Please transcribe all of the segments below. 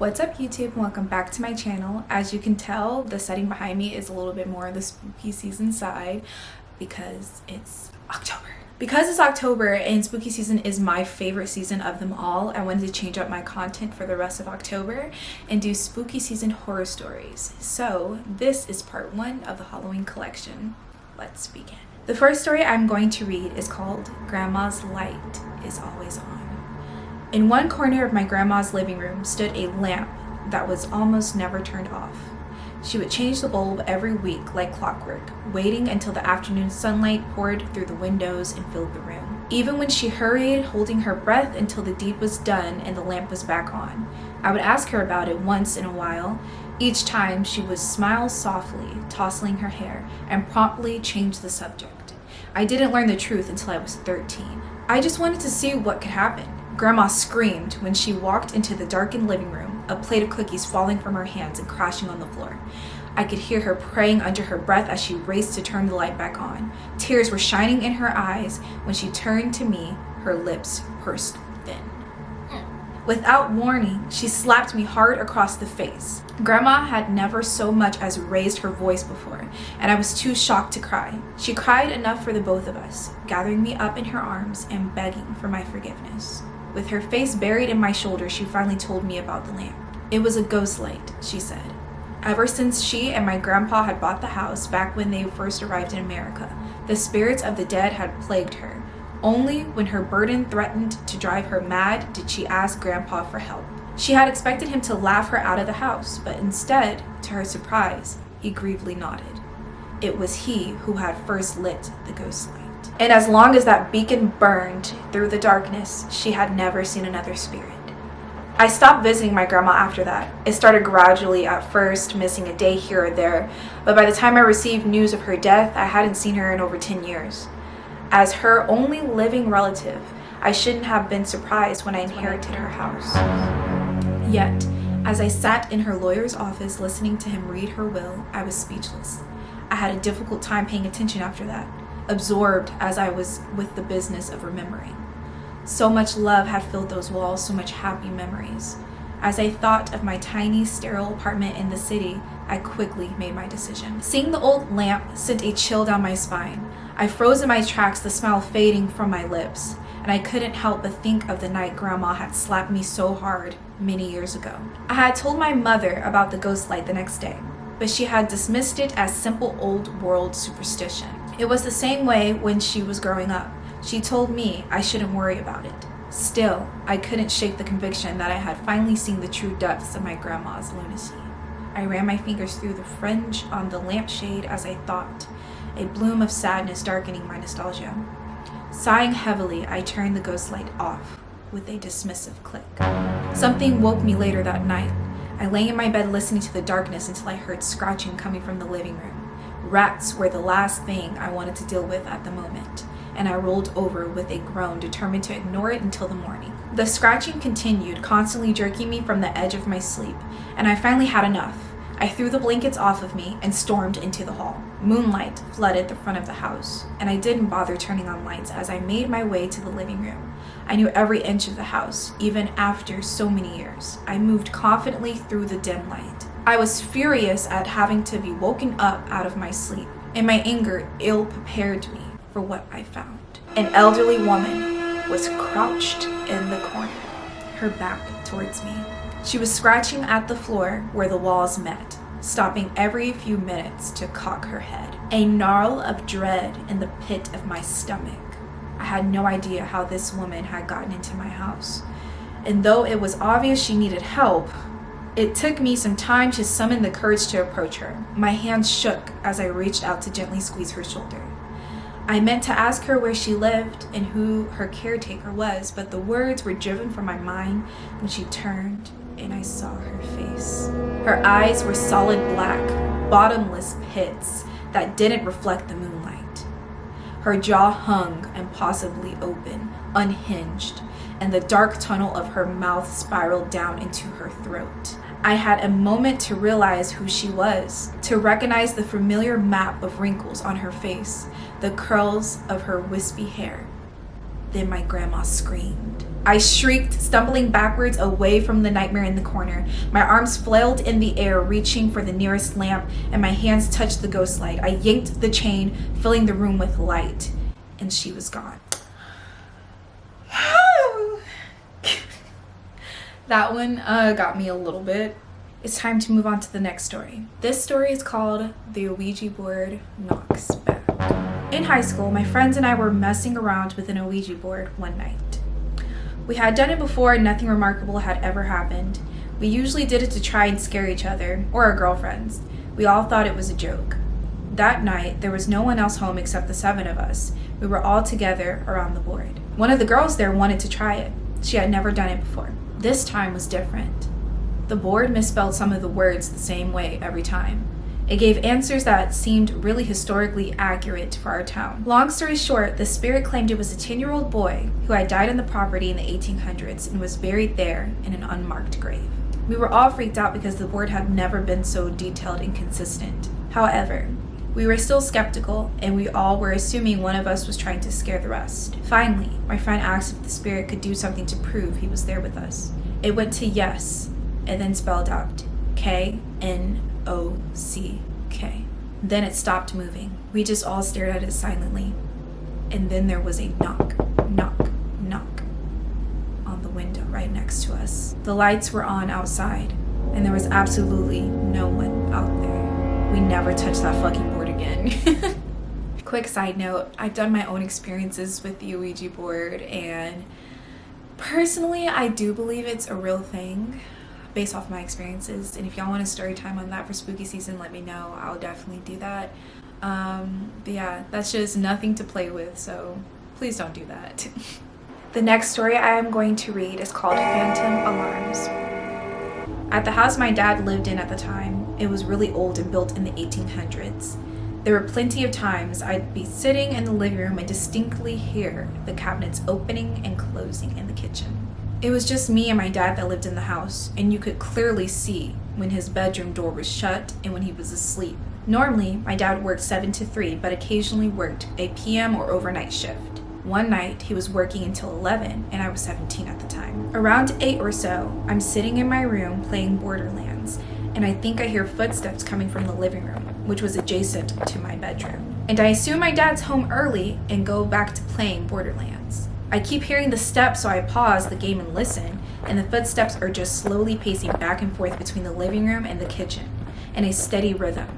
What's up YouTube, and welcome back to my channel. As you can tell, the setting behind me is a little bit more on the spooky season side because it's October. Because it's October and spooky season is my favorite season of them all, I wanted to change up my content for the rest of October and do spooky season horror stories. So this is part 1 of the Halloween collection. Let's begin. The first story I'm going to read is called Grandma's Light is Always On. In one corner of my grandma's living room stood a lamp that was almost never turned off. She would change the bulb every week like clockwork, waiting until the afternoon sunlight poured through the windows and filled the room. Even when she hurried, holding her breath until the deed was done and the lamp was back on, I would ask her about it once in a while. Each time she would smile softly, tousling her hair, and promptly change the subject. I didn't learn the truth until I was 13. I just wanted to see what could happen. Grandma screamed when she walked into the darkened living room, a plate of cookies falling from her hands and crashing on the floor. I could hear her praying under her breath as she raced to turn the light back on. Tears were shining in her eyes when she turned to me, her lips pursed thin. Without warning, she slapped me hard across the face. Grandma had never so much as raised her voice before, and I was too shocked to cry. She cried enough for the both of us, gathering me up in her arms and begging for my forgiveness. With her face buried in my shoulder, she finally told me about the lamp. It was a ghost light, she said. Ever since she and my grandpa had bought the house back when they first arrived in America, the spirits of the dead had plagued her. Only when her burden threatened to drive her mad did she ask Grandpa for help. She had expected him to laugh her out of the house, but instead, to her surprise, he gravely nodded. It was he who had first lit the ghost light. And as long as that beacon burned through the darkness, she had never seen another spirit. I stopped visiting my grandma after that. It started gradually, at first missing a day here or there, but by the time I received news of her death, I hadn't seen her in over 10 years. As her only living relative, I shouldn't have been surprised when I inherited her house. Yet, as I sat in her lawyer's office listening to him read her will, I was speechless. I had a difficult time paying attention after that, absorbed as I was with the business of remembering. So much love had filled those walls, so much happy memories. As I thought of my tiny, sterile apartment in the city, I quickly made my decision. Seeing the old lamp sent a chill down my spine. I froze in my tracks, the smile fading from my lips, and I couldn't help but think of the night Grandma had slapped me so hard many years ago. I had told my mother about the ghost light the next day, but she had dismissed it as simple old-world superstition. It was the same way when she was growing up. She told me I shouldn't worry about it. Still, I couldn't shake the conviction that I had finally seen the true depths of my grandma's lunacy. I ran my fingers through the fringe on the lampshade as I thought, a bloom of sadness darkening my nostalgia. Sighing heavily, I turned the ghost light off with a dismissive click. Something woke me later that night. I lay in my bed listening to the darkness until I heard scratching coming from the living room. Rats were the last thing I wanted to deal with at the moment, and I rolled over with a groan, determined to ignore it until the morning. The scratching continued, constantly jerking me from the edge of my sleep, and I finally had enough. I threw the blankets off of me and stormed into the hall. Moonlight flooded the front of the house, and I didn't bother turning on lights as I made my way to the living room. I knew every inch of the house, even after so many years. I moved confidently through the dim light. I was furious at having to be woken up out of my sleep, and my anger ill-prepared me for what I found. An elderly woman was crouched in the corner, her back towards me. She was scratching at the floor where the walls met, stopping every few minutes to cock her head. A gnarl of dread in the pit of my stomach. I had no idea how this woman had gotten into my house, and though it was obvious she needed help, it took me some time to summon the courage to approach her. My hands shook as I reached out to gently squeeze her shoulder. I meant to ask her where she lived and who her caretaker was, but the words were driven from my mind when she turned and I saw her face. Her eyes were solid black, bottomless pits that didn't reflect the moonlight. Her jaw hung impossibly open, unhinged, and the dark tunnel of her mouth spiraled down into her throat. I had a moment to realize who she was, to recognize the familiar map of wrinkles on her face, the curls of her wispy hair. Then my grandma screamed. I shrieked, stumbling backwards away from the nightmare in the corner. My arms flailed in the air, reaching for the nearest lamp, and my hands touched the ghost light. I yanked the chain, filling the room with light, and she was gone. That one got me a little bit. It's time to move on to the next story. This story is called The Ouija Board Knocks Back. In high school, my friends and I were messing around with an Ouija board one night. We had done it before and nothing remarkable had ever happened. We usually did it to try and scare each other or our girlfriends. We all thought it was a joke. That night, there was no one else home except the 7 of us. We were all together around the board. One of the girls there wanted to try it. She had never done it before. This time was different. The board misspelled some of the words the same way every time. It gave answers that seemed really historically accurate for our town. Long story short, the spirit claimed it was a 10-year-old boy who had died on the property in the 1800s and was buried there in an unmarked grave. We were all freaked out because the board had never been so detailed and consistent. However, we were still skeptical, and we all were assuming one of us was trying to scare the rest. Finally, my friend asked if the spirit could do something to prove he was there with us. It went to yes, and then spelled out K-N-O-C-K. Then it stopped moving. We just all stared at it silently. And then there was a knock, knock, knock on the window right next to us. The lights were on outside, and there was absolutely no one out there. We never touched that fucking board again. Quick side note, I've done my own experiences with the Ouija board, and personally, I do believe it's a real thing based off my experiences. And if y'all want a story time on that for spooky season, let me know. I'll definitely do that. But yeah, that's just nothing to play with, so please don't do that. The next story I am going to read is called Phantom Alarms. At the house my dad lived in at the time, it was really old and built in the 1800s. There were plenty of times I'd be sitting in the living room and distinctly hear the cabinets opening and closing in the kitchen. It was just me and my dad that lived in the house, and you could clearly see when his bedroom door was shut and when he was asleep. Normally, my dad worked 7 to 3, but occasionally worked a PM or overnight shift. One night, he was working until 11, and I was 17 at the time. Around 8 or so, I'm sitting in my room playing Borderlands, and I think I hear footsteps coming from the living room, which was adjacent to my bedroom. And I assume my dad's home early and go back to playing Borderlands. I keep hearing the steps, so I pause the game and listen, and the footsteps are just slowly pacing back and forth between the living room and the kitchen, in a steady rhythm.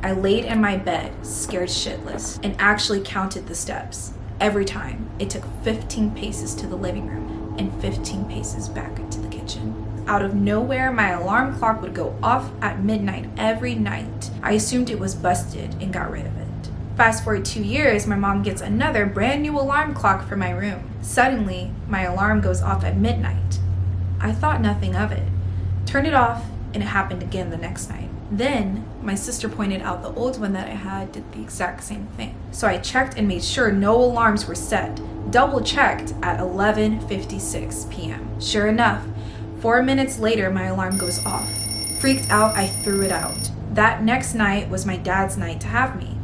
I laid in my bed, scared shitless, and actually counted the steps. Every time, it took 15 paces to the living room and 15 paces back to the kitchen. Out of nowhere, my alarm clock would go off at midnight every night. I assumed it was busted and got rid of it. Fast forward 2 years, my mom gets another brand new alarm clock for my room. Suddenly, my alarm goes off at midnight. I thought nothing of it. Turned it off, and it happened again the next night. Then, my sister pointed out the old one that I had did the exact same thing. So I checked and made sure no alarms were set. Double checked at 11:56 p.m. Sure enough, 4 minutes later, my alarm goes off. Freaked out, I threw it out. That next night was my dad's night to have me.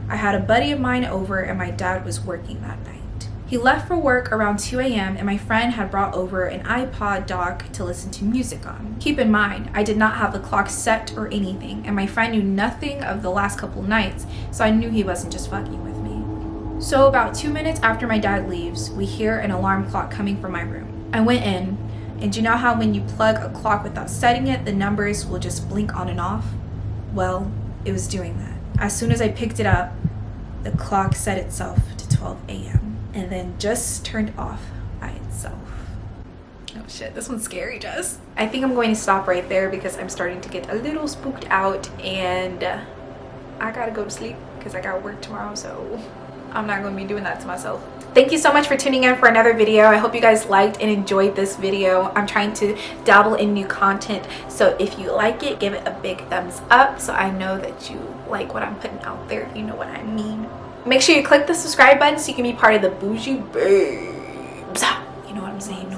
I had a buddy of mine over, and my dad was working that night. He left for work around 2 a.m. and my friend had brought over an iPod dock to listen to music on. Keep in mind, I did not have the clock set or anything, and my friend knew nothing of the last couple nights, so I knew he wasn't just fucking with me. So about 2 minutes after my dad leaves, we hear an alarm clock coming from my room. I went in, and you know how when you plug a clock without setting it, the numbers will just blink on and off? Well, it was doing that. As soon as I picked it up, the clock set itself to 12 a.m. and then just turned off by itself. Oh shit, this one's scary, Jess. I think I'm going to stop right there because I'm starting to get a little spooked out, and I gotta go to sleep because I got work tomorrow, so I'm not going to be doing that to myself. Thank you so much for tuning in for another video. I hope you guys liked and enjoyed this video. I'm trying to dabble in new content, so if you like it, give it a big thumbs up so I know that you like what I'm putting out there, if you know what I mean. Make sure you click the subscribe button so you can be part of the bougie babes. You know what I'm saying?